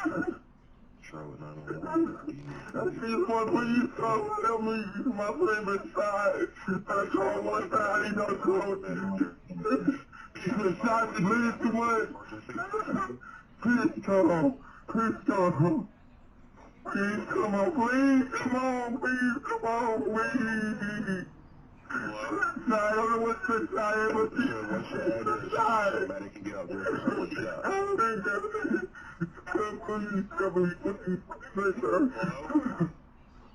Charlotte 911. I just want to please come help me. My friend inside. I called one time, he don't call. He been shot to bleed too much. Please come. Please come. Please come on, please come on, please come on, please. I don't know what's the side, but what's your address? So somebody can get out there for someone shot. Please, sir.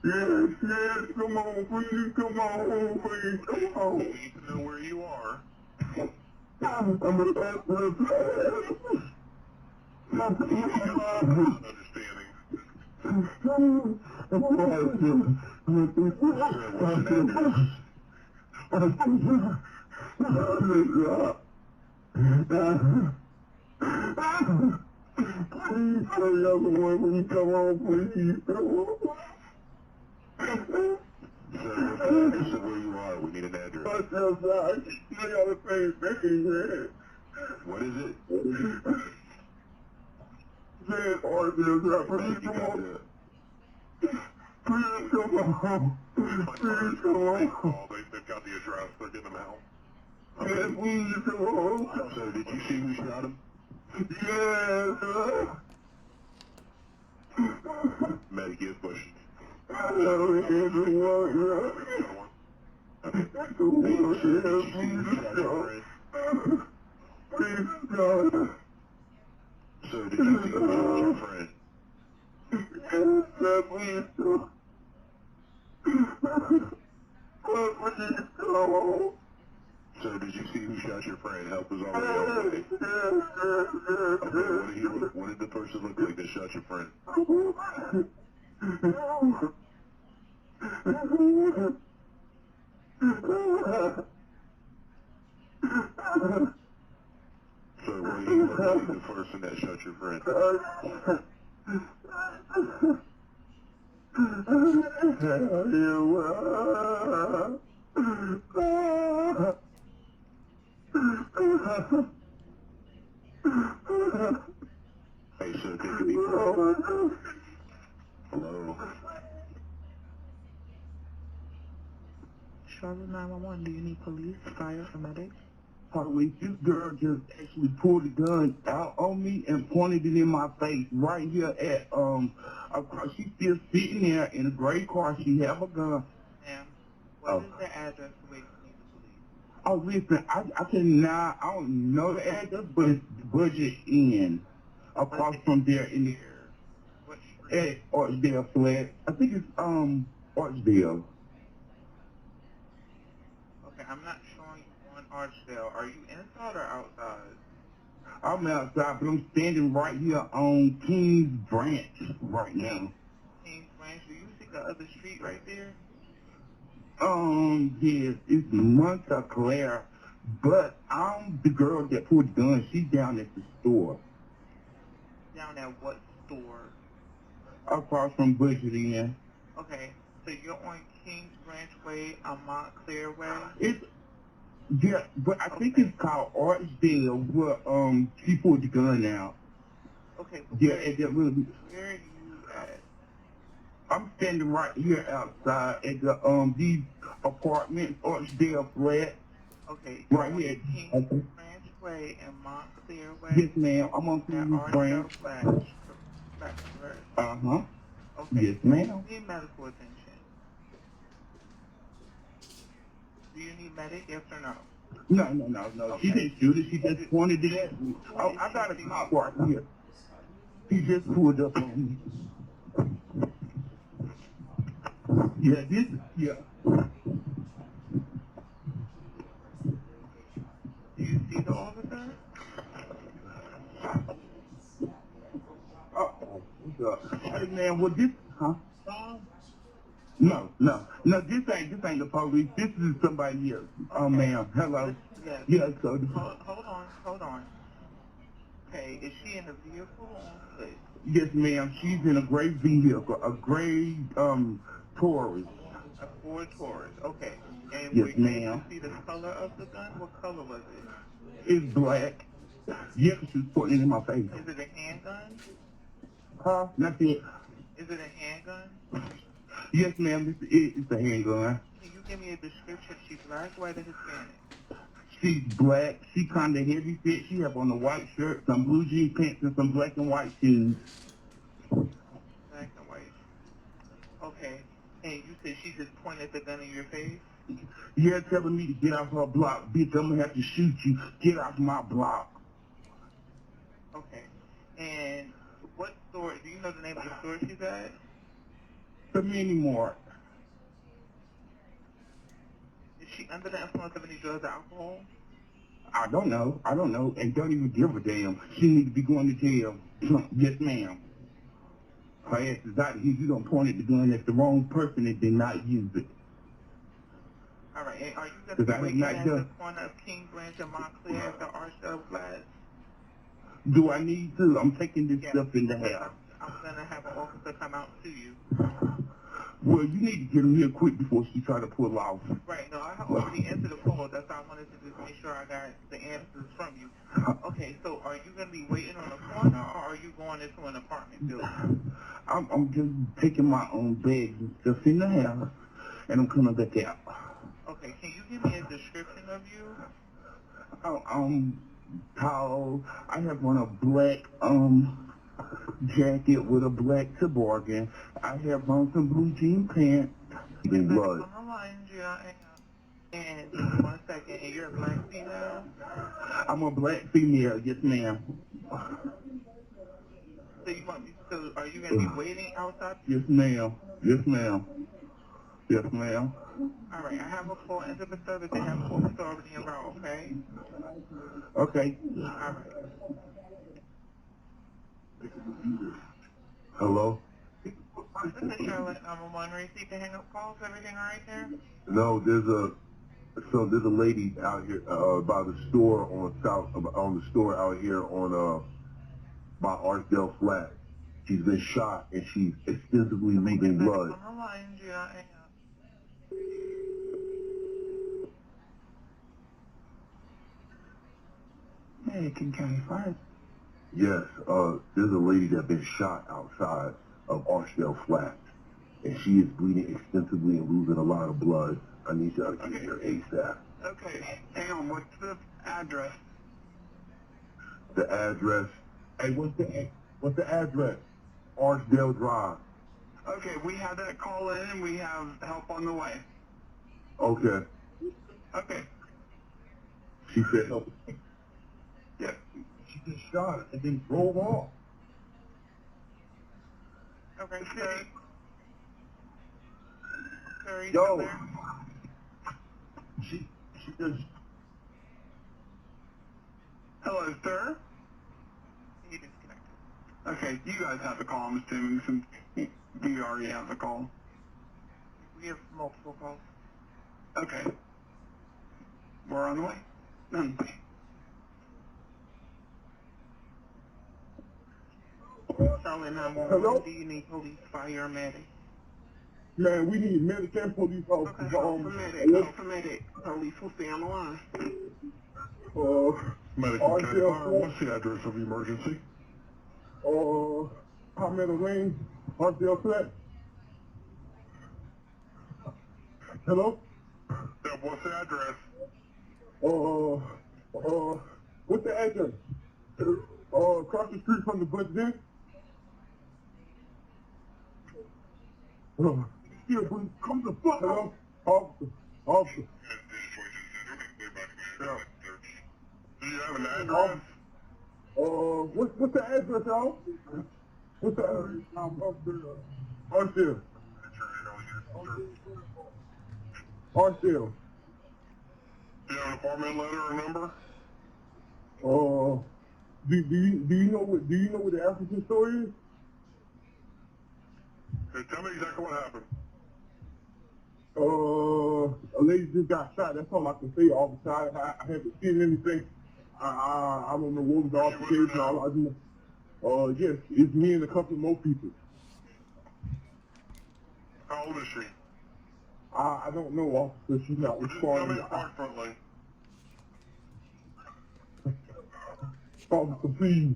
Yes, come on, please, come on, please, come on. We need to know where you are. I'm a understanding. Please, everyone, will you come on, please, come on. Sir, where you are, we need an address. What is it? Please come on. Please come on. Please come on. They've got the address, they're getting them out. Yes, please come on. So did you see who shot him? Yes, Medic, you have questions. So did you see who shot your friend? So did you see who shot your friend? Help is already on the way. Okay, what did the person look like that shot your friend? So what do you look like the person that shot your friend? Hey, so take a deep breath. Hello? Charlotte 911, do you need police, fire, or medics? Police, this girl just actually pulled the gun out on me and pointed it in my face right here at, she's still sitting there in a gray car. She have a gun. Ma'am, what is the address where you need the police? Oh, listen, I don't know the address, but it's Budget Inn. Across from there in the What street? at Archdale Flat. I think it's, Archdale. Okay, I'm not showing you on Archdale. Are you inside or outside? I'm outside, but I'm standing right here on King's Branch right now. Kings Branch, do you see the other street right there? Yes, it's Montclair, but I'm the girl that pulled the gun. She's down at the store. Down at what store? Across from Budget Inn. Okay, so you're on Kings Branch Way, Montclair Way? Yeah, but I think it's called Archdale where, she pulled the gun out. Okay, Yeah, where are you at? I'm standing right here outside at the these apartments, Archdale Flat. Okay, right here. Kings Branch Way and Montclair Way. Yes, ma'am. I'm on Kings Branch. Okay. Yes, ma'am. Do you need medical attention? Do you need medic? Yes or no? No. Okay. She didn't shoot it. She just pointed it at me. Oh, I got a cop right here. He just pulled up on me. Yeah, yeah. Do you see the officer? Hey, man, well, this, huh? No, this ain't the police. This is somebody else. Oh, ma'am, hello. Yes. Yeah, so. Hold on. Okay, is she in a vehicle or on foot? Yes, ma'am, she's in a gray vehicle, a gray, Taurus. A Ford Taurus, okay. And yes, ma'am. you see the color of the gun? What color was it? It's black. Yeah, she was putting it in my face. Is it a handgun? Huh? That's it. Is it a handgun? Yes, ma'am. It's a handgun. Can you give me a description? She's black, white, or Hispanic? She's black. She kind of heavy set. She have on a white shirt, some blue jean pants, and some black and white shoes. Black and white. Okay. And you said she just pointed the gun in your face? Yeah, telling me to get off her block. Bitch, I'm going to have to shoot you. Get off my block. Okay. And what store, do you know the name of the store she's at? The Mini Mart. Is she under the influence of any drugs or alcohol? I don't know. And don't even give a damn. She need to be going to jail. Yes, ma'am. Her ass is out of here. You don't point at the gun at the wrong person and did not use it. All right. And are you going to be waiting at done. the corner of King Branch and Montclair at the Archdale Flats? Do I need to? I'm taking this stuff in the house. I'm going to have an officer come out to you. Well, you need to get him here quick before she try to pull off. Right. No, I have already answered the call. That's why I wanted to just make sure I got the answers from you. Okay, so are you going to be waiting on the corner, or are you going into an apartment building? I'm just taking my own bags and stuff in the house, and I'm coming back out. Okay, can you give me a description of you? I'm tall. I have on a black jacket with a black toboggan. I have on some blue jean pants. And 1 second, and you're a black female? I'm a black female, yes ma'am. So you want me, so are you going to be waiting outside? Yes ma'am. Yes ma'am. Yes ma'am. All right, I have a call into the service. They have officers already en route, okay? Okay. All right. Hello? This is Charlotte. I'm a one receipt to hang up calls. Everything all right there? No, there's a lady out here by the store on the store out here on by Archdale Flat. She's been shot and she's extensively leaking blood. On the line, Gia. King County Fire. Yes, there's a lady that's been shot outside of Archdale Flat, and she is bleeding extensively and losing a lot of blood. I need y'all to get here ASAP. Okay, hang on, what's the address? The address. Hey, what's the address? Archdale Drive. Okay, we have that call in and we have help on the way. Okay. Okay. She said help. Yep. She just shot it and then drove off. Okay, sir. Sir, are you Yo. still there? She just. Hello, sir? He disconnected. Okay, you guys have the call, I'm assuming, since you already have the call. We have multiple calls. Okay. We're on the way. On the way. Charlotte 911. Hello? Do you need police, fire, or medic? Man, we need medic and police officers. Okay, for medic. Police will stay on the line. Medic, what's the address of the emergency? Palmetto Lane, Archdale Flat. Hello? Yeah, what's the address? What's the address? Across the street from the Butch Den. Yeah, come the fuck Hello? up. Officer. Yeah. Do you have an address? What's the address, y'all? What's the address? Archdale. Archdale. Do you have an apartment letter or number? Do you know what the African store is? Okay, tell me exactly what happened. A lady just got shot. That's all I can say, officer. I haven't seen anything. I don't know what was the altercation. All I just know. Yes, it's me and a couple more people. How old is she? I don't know, officer. She's not Well, just tell responding. me approximately. Officer, please.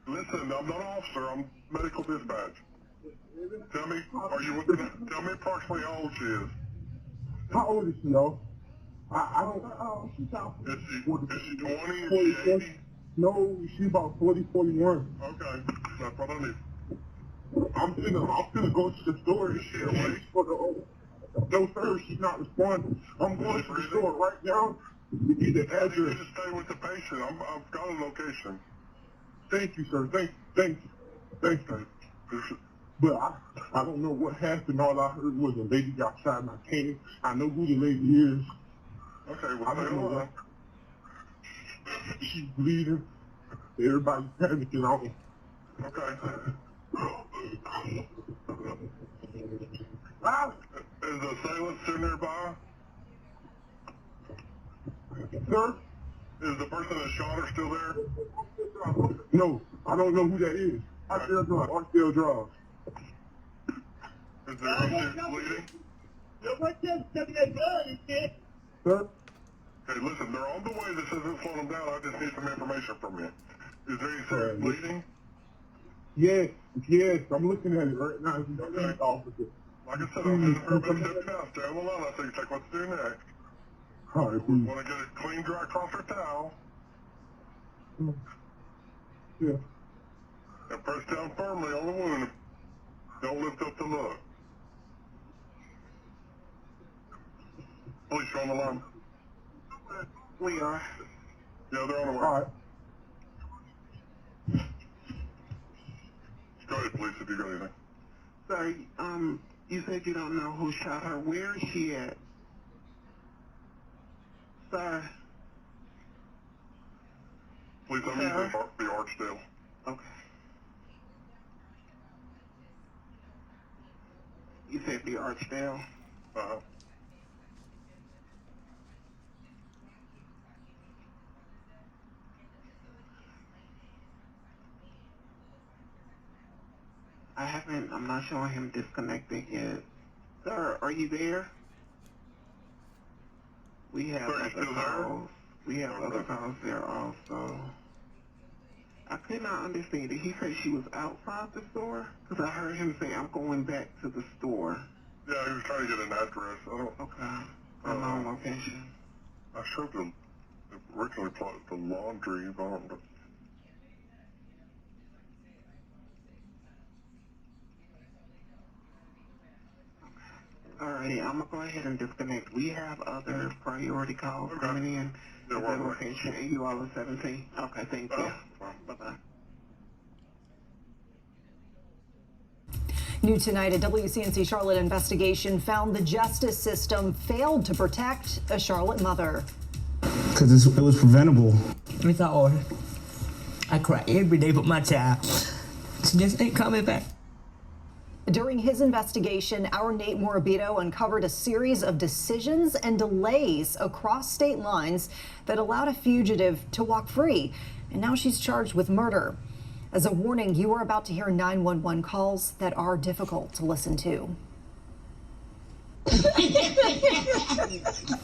Listen, I'm not an officer. I'm medical dispatch. Tell me, tell me approximately how old she is. How old is she, though? I don't, she's out. Is she 20? Is she 80? No, she's about 40, 41. Okay, that's what I need. I'm finna go to the store and shit. No, sir, she's not responding. I'm going to the store right now to get the address. You just stay with the patient. I've got a location. Thank you, sir. Thank you. But I don't know what happened. All I heard was a lady got shot and I came. I know who the lady is. Okay, well, I don't know what. She's bleeding. Everybody's panicking on. Okay. Ah! Is the assailant still nearby? Sir? Is the person that shot her still there? No, I don't know who that is. Archdale Drive. Is there any bleeding? Sir? Hey, listen, they're on the way. This isn't slowing them down. I just need some information from you. Is there any serious bleeding? Yes, I'm looking at it right now. Okay. Officer. Like I said, I'm just everybody stepping out. Stay on the line. I say check what to do next. All right, We want to get a clean, dry crosser towel. Yeah. And press down firmly on the wound. Don't lift up to look. Police, you on the line? We are. Yeah, they're on the way. All right. Go ahead, police, if you got anything. Sorry, you said you don't know who shot her. Where is she at? Sir. Please, I'm using the Archdale. Okay. You said the Archdale? Uh-huh. I'm not showing him disconnected yet. Sir, are you there? We have Sir, other calls. We have other calls there also. I could not understand. Did he say she was outside the store? Because I heard him say, I'm going back to the store. Yeah, he was trying to get an address. I don't... Okay. I'm on location. I showed the originally plotted the laundry, but I don't know. Alrighty, I'm going to go ahead and disconnect. We have other priority calls coming in. Yeah, Is that location? And you all are 17? Okay, thank you. Bye-bye. New tonight, a WCNC Charlotte investigation found the justice system failed to protect a Charlotte mother. Because it was preventable. It's all. I cry every day with my child. She just ain't coming back. During his investigation, our Nate Morabito uncovered a series of decisions and delays across state lines that allowed a fugitive to walk free. And now she's charged with murder. As a warning, you are about to hear 911 calls that are difficult to listen to.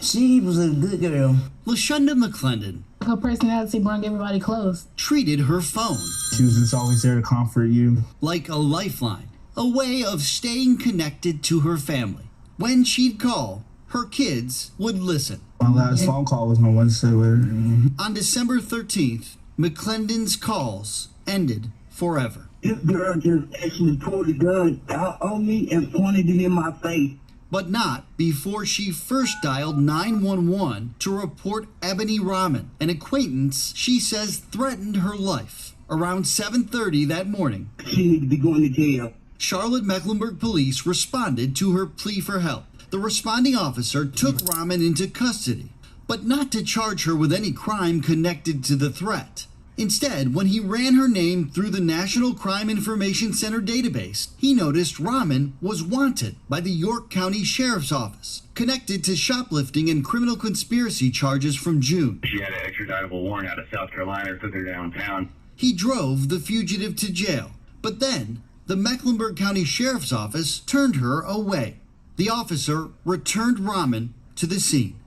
She was a good girl. LaShunda McClendon. Her personality brought everybody close. Treated her phone. She was just always there to comfort you. Like a lifeline. A way of staying connected to her family. When she'd call, her kids would listen. My last phone call was my Wednesday with her. On December 13th, McClendon's calls ended forever. This girl just actually pulled the gun out on me and pointed it in my face. But not before she first dialed 911 to report Ebony Rahman, an acquaintance she says threatened her life. Around 7:30 that morning, she needed to be going to jail. Charlotte Mecklenburg police responded to her plea for help. The responding officer took Rahman into custody, but not to charge her with any crime connected to the threat. Instead, when he ran her name through the National Crime Information Center database, he noticed Rahman was wanted by the York County Sheriff's Office, connected to shoplifting and criminal conspiracy charges from June. She had an extraditable warrant out of South Carolina, took her downtown. He drove the fugitive to jail, but then the Mecklenburg County Sheriff's Office turned her away. The officer returned Rahman to the scene.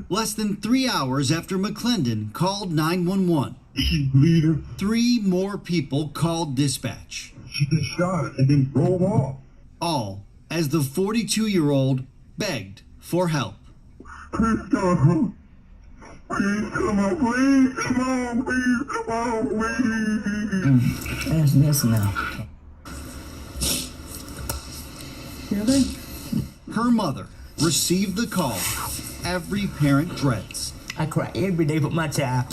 Less than 3 hours after McClendon called 911, She's bleeding. 3 more people called dispatch. She been shot and then drove off. All as the 42-year-old begged for help. Please come. Please come on, please come on, please come on, please. That's this now. Really? Her mother received the call every parent dreads. I cry every day for my child.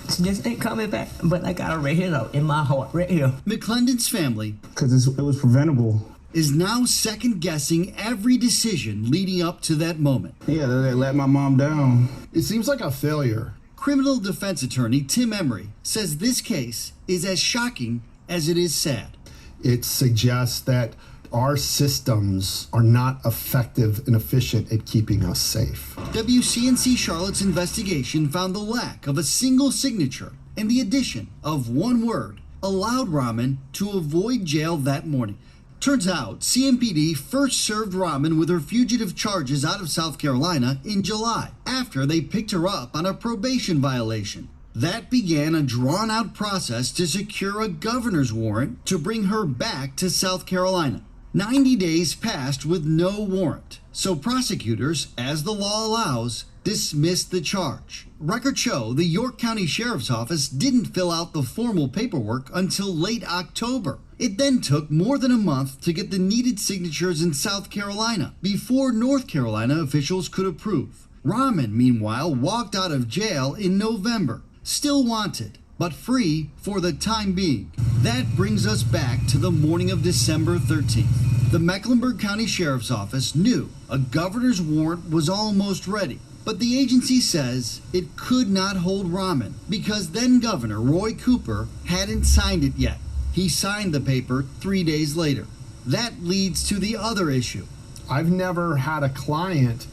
She just ain't coming back. But I got her right here though, in my heart, right here. McCLENDON'S family, Because it was preventable. is now second-guessing every decision leading up to that moment. Yeah, they let my mom down. It seems like a failure. Criminal defense attorney Tim Emery says this case is as shocking as it is sad. It suggests that our systems are not effective and efficient at keeping us safe. WCNC Charlotte's investigation found the lack of a single signature and the addition of one word allowed Rahman to avoid jail that morning. Turns out CMPD first served Rahman with her fugitive charges out of South Carolina in July after they picked her up on a probation violation. That began a drawn-out process to secure a governor's warrant to bring her back to South Carolina. 90 days passed with no warrant, so prosecutors, as the law allows, dismissed the charge. Records show the York County Sheriff's Office didn't fill out the formal paperwork until late October. It then took more than a month to get the needed signatures in South Carolina before North Carolina officials could approve. Rahman, meanwhile, walked out of jail in November, still wanted, but free for the time being. That brings us back to the morning of December 13th. The Mecklenburg County Sheriff's Office knew a governor's warrant was almost ready, but the agency says it could not hold Rahman because then Governor Roy Cooper hadn't signed it yet. He signed the paper 3 days later. That leads to the other issue. I've never had a client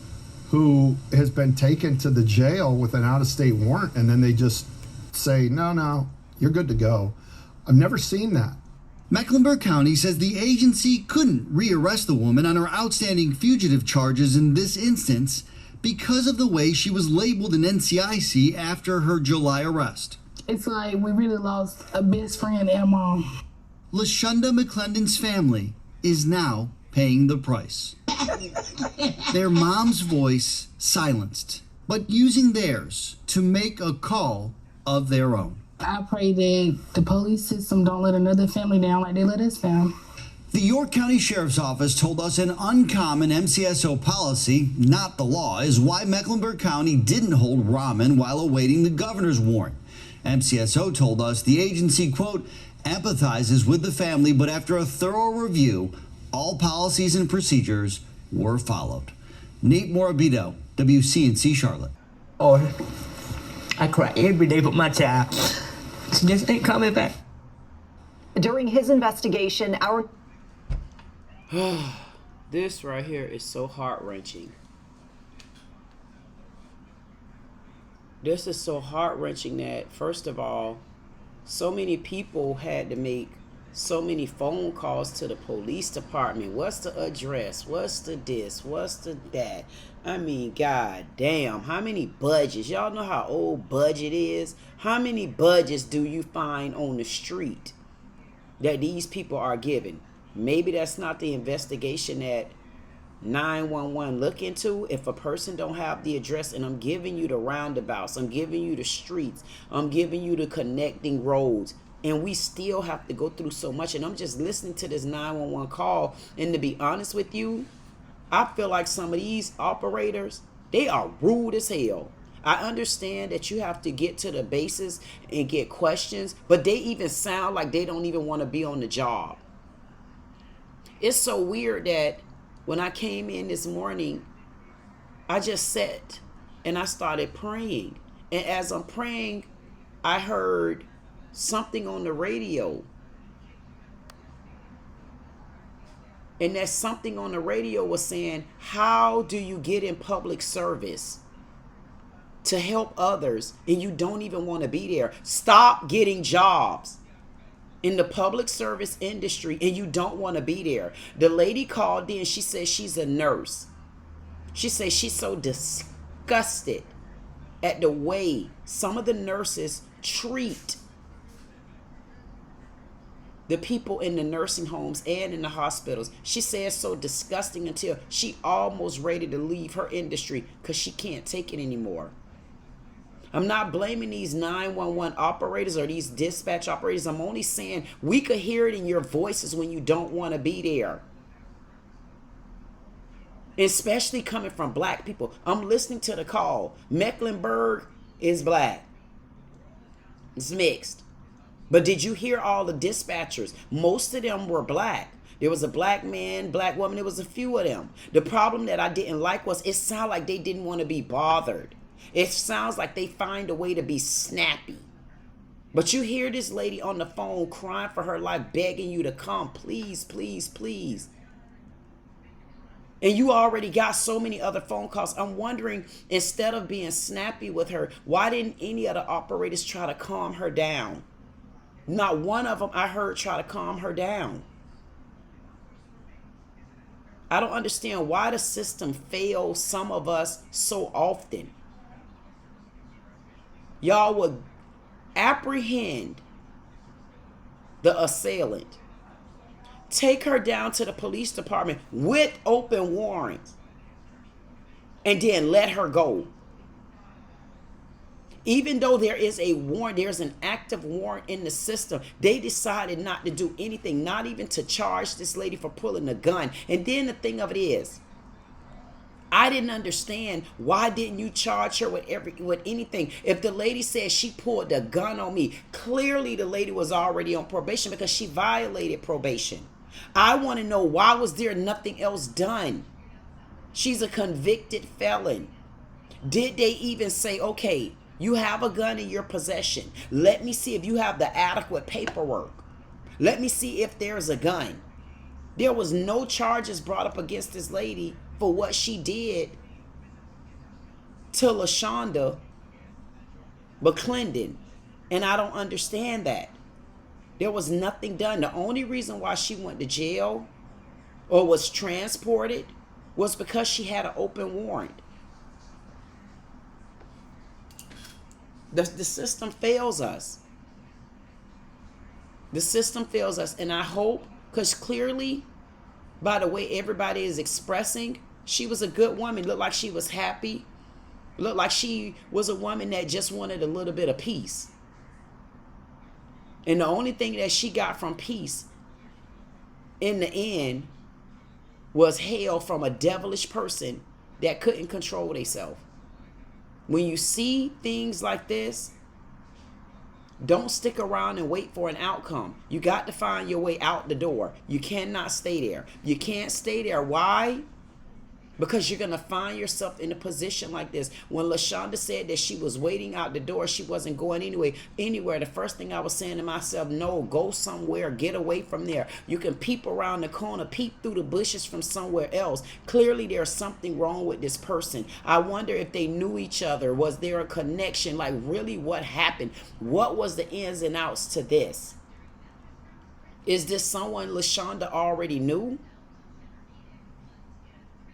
who has been taken to the jail with an out-of-state warrant and then they just say, no, you're good to go. I've never seen that. Mecklenburg County says the agency couldn't rearrest the woman on her outstanding fugitive charges in this instance because of the way she was labeled in NCIC after her July arrest. It's like we really lost a best friend and mom. LaShunda McCLENDON'S family is now paying the price. Their mom's voice silenced, but using theirs to make a call of their own. I pray that the police system don't let another family down like they let us down. The York County Sheriff's Office told us an uncommon MCSO policy, not the law, is why Mecklenburg County didn't hold Rahman while awaiting the governor's warrant. MCSO told us the agency, quote, empathizes with the family, but after a thorough review, all policies and procedures were followed. Nate Morabito, WCNC Charlotte. Oh, I cry every day for my child. She just ain't coming back. During his investigation, our... This right here is so heart-wrenching. This is so heart-wrenching that, first of all, so many people had to make so many phone calls to the police department. What's the address? What's the this? What's the that? I mean, god damn, how many budgets? Y'all know how old budget is? How many budgets do you find on the street that these people are given? Maybe that's not the investigation that 911 look into. If a person don't have the address, and I'm giving you the roundabouts, I'm giving you the streets, I'm giving you the connecting roads, and we still have to go through so much. And I'm just listening to this 911 call, and to be honest with you, I feel like some of these operators, they are rude as hell. I understand that you have to get to the bases and get questions, but they even sound like they don't even want to be on the job. It's so weird that when I came in this morning, I just sat and I started praying. And as I'm praying, I heard something on the radio. And that something on the radio was saying, how do you get in public service to help others and you don't even want to be there? Stop getting jobs in the public service industry and you don't want to be there. The lady called in. She says she's a nurse. She says she's so disgusted at the way some of the nurses treat the people in the nursing homes and in the hospitals. She says so disgusting until she almost ready to leave her industry because she can't take it anymore. I'm not blaming these 911 operators or these dispatch operators. I'm only saying we could hear it in your voices when you don't want to be there. Especially coming from black people. I'm listening to the call. Mecklenburg is black. It's mixed. But did you hear all the dispatchers? Most of them were black. There was a black man, black woman. There was a few of them. The problem that I didn't like was it sounded like they didn't want to be bothered. It sounds like they find a way to be snappy. But you hear this lady on the phone crying for her life, begging you to come. Please, please, please. And you already got so many other phone calls. I'm wondering, instead of being snappy with her, why didn't any of the operators try to calm her down? Not one of them I heard try to calm her down. I don't understand why the system fails some of us so often. Y'all would apprehend the assailant, take her down to the police department with open warrants, and then let her go. Even though there is a warrant, there's an active warrant in the system, they decided not to do anything, not even to charge this lady for pulling a gun. And then the thing of it is, I didn't understand, why didn't you charge her with anything? If the lady said she pulled a gun on me, clearly the lady was already on probation because she violated probation. I want to know, why was there nothing else done? She's a convicted felon. Did they even say, okay, you have a gun in your possession. Let me see if you have the adequate paperwork. Let me see if there's a gun. There was no charges brought up against this lady for what she did to LaShunda McClendon. And I don't understand that. There was nothing done. The only reason why she went to jail or was transported was because she had an open warrant. The system fails us. The system fails us. And I hope, because clearly, by the way everybody is expressing, she was a good woman. Looked like she was happy. Looked like she was a woman that just wanted a little bit of peace. And the only thing that she got from peace in the end was hell from a devilish person that couldn't control themselves. When you see things like this, don't stick around and wait for an outcome. You got to find your way out the door. You cannot stay there. You can't stay there. Why? Because you're going to find yourself in a position like this. When LaShunda said that she was waiting out the door, she wasn't going anywhere. The first thing I was saying to myself, no, go somewhere, get away from there. You can peep around the corner, peep through the bushes from somewhere else. Clearly there's something wrong with this person. I wonder if they knew each other. Was there a connection? Like, really, what happened? What was the ins and outs to this? Is this someone LaShunda already knew?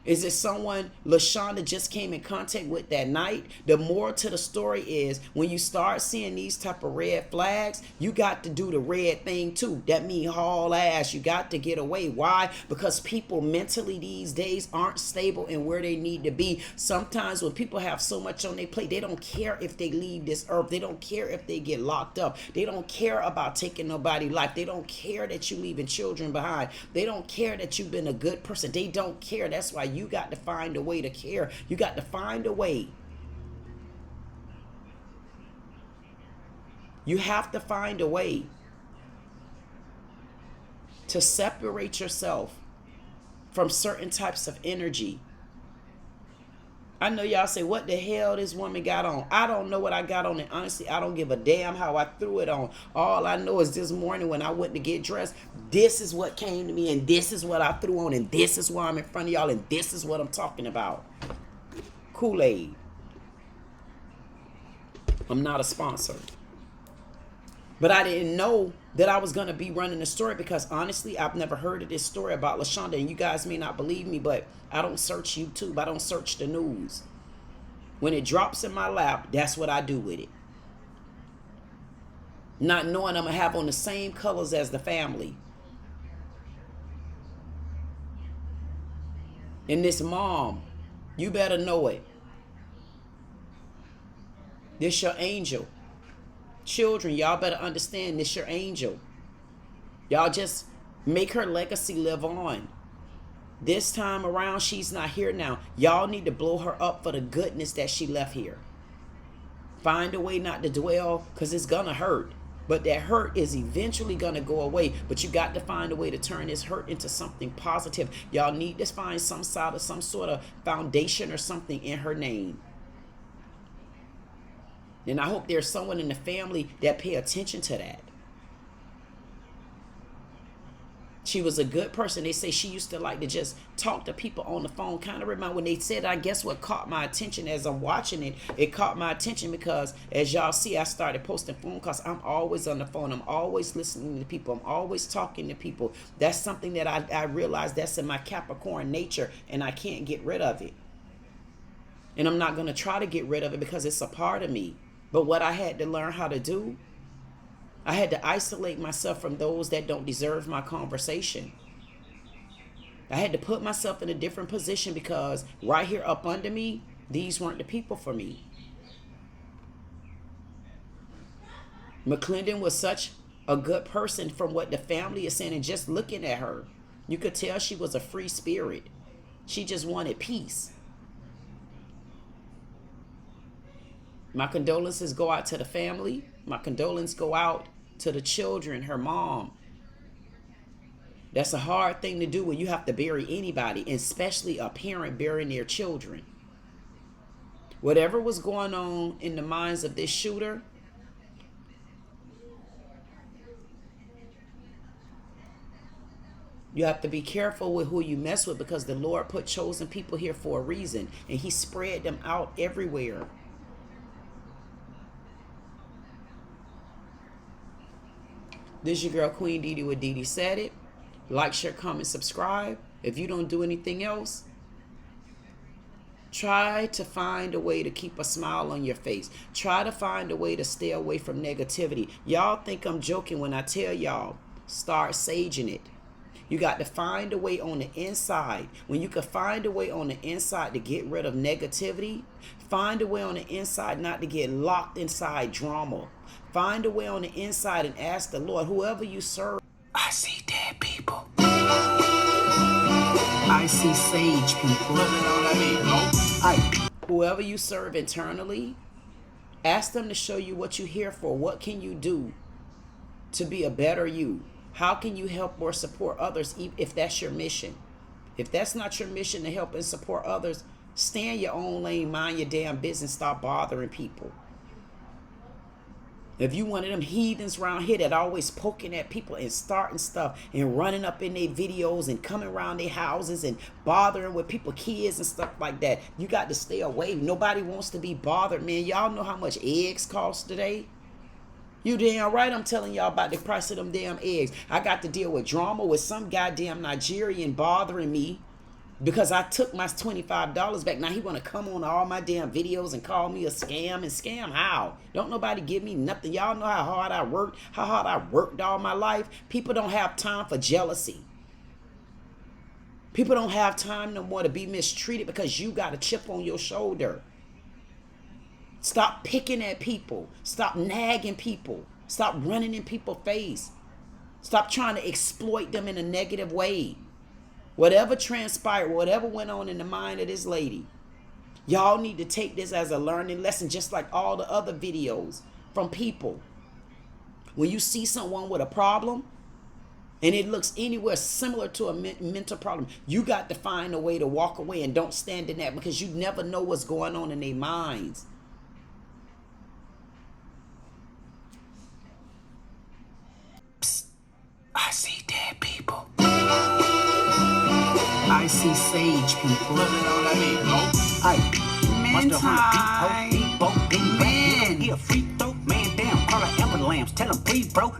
Is it someone LaShunda just came in contact with that night? The moral to the story is, when you start seeing these type of red flags, you got to do the red thing too. That means haul ass. You got to get away. Why? Because people mentally these days aren't stable in where they need to be. Sometimes when people have so much on their plate, they don't care if they leave this earth. They don't care if they get locked up. They don't care about taking nobody's life. They don't care that you leaving children behind. They don't care that you've been a good person. They don't care. That's why you got to find a way to care. You got to find a way. You have to find a way to separate yourself from certain types of energy. I know y'all say, what the hell this woman got on? I don't know what I got on, and honestly, I don't give a damn how I threw it on. All I know is this morning when I went to get dressed, this is what came to me, and this is what I threw on, and this is why I'm in front of y'all, and this is what I'm talking about. Kool-Aid. I'm not a sponsor. But I didn't know that I was going to be running a story, because honestly, I've never heard of this story about LaShunda, and you guys may not believe me, but I don't search YouTube. I don't search the news. When it drops in my lap, that's what I do with it. Not knowing I'm going to have on the same colors as the family. And this mom, you better know it. This your angel. Children, y'all better understand this your angel. Y'all just make her legacy live on. This time around, she's not here now. Y'all need to blow her up for the goodness that she left here. Find a way not to dwell, because it's going to hurt. But that hurt is eventually going to go away. But you got to find a way to turn this hurt into something positive. Y'all need to find some sort of foundation or something in her name. And I hope there's someone in the family that pay attention to that. She was a good person. They say she used to like to just talk to people on the phone. Kind of remind when they said, I guess what caught my attention as I'm watching it, it caught my attention because as y'all see, I started posting phone calls. I'm always on the phone. I'm always listening to people. I'm always talking to people. That's something that I realized that's in my Capricorn nature, and I can't get rid of it. And I'm not going to try to get rid of it because it's a part of me. But what I had to learn how to do, I had to isolate myself from those that don't deserve my conversation. I had to put myself in a different position because right here up under me, these weren't the people for me. McClendon was such a good person from what the family is saying, and just looking at her, you could tell she was a free spirit. She just wanted peace. My condolences go out to the family. My condolences go out to the children, her mom. That's a hard thing to do when you have to bury anybody, especially a parent burying their children. Whatever was going on in the minds of this shooter, you have to be careful with who you mess with, because the Lord put chosen people here for a reason, and he spread them out everywhere. This is your girl, Queen Dee Dee with Dee Dee Said It. Like, share, comment, subscribe. If you don't do anything else, try to find a way to keep a smile on your face. Try to find a way to stay away from negativity. Y'all think I'm joking when I tell y'all, start saging it. You got to find a way on the inside. When you can find a way on the inside to get rid of negativity, find a way on the inside not to get locked inside drama. Find a way on the inside and ask the Lord, whoever you serve. I see dead people. I see sage people. Whoever you serve internally, ask them to show you what you're here for. What can you do to be a better you? How can you help or support others if that's your mission? If that's not your mission to help and support others, stay in your own lane, mind your damn business, stop bothering people. If you one of them heathens around here that always poking at people and starting stuff and running up in their videos and coming around their houses and bothering with people, kids and stuff like that, you got to stay away. Nobody wants to be bothered, man. Y'all know how much eggs cost today? You damn right I'm telling y'all about the price of them damn eggs. I got to deal with drama with some goddamn Nigerian bothering me because I took my $25 back. Now he want to come on all my damn videos and call me a scam. And scam how? Don't nobody give me nothing. Y'all know how hard I worked, all my life. People don't have time for jealousy. People don't have time no more to be mistreated because you got a chip on your shoulder. Stop picking at people. Stop nagging people. Stop running in people's face. Stop trying to exploit them in a negative way. Whatever transpired, whatever went on in the mind of this lady, y'all need to take this as a learning lesson, just like all the other videos from people. When you see someone with a problem and it looks anywhere similar to a mental problem, you got to find a way to walk away and don't stand in that, because you never know what's going on in their minds. Psst. I see dead people. I see sage people. Man, time. Man. Free throw, man, damn, call an ambulance. Tell him, please, bro.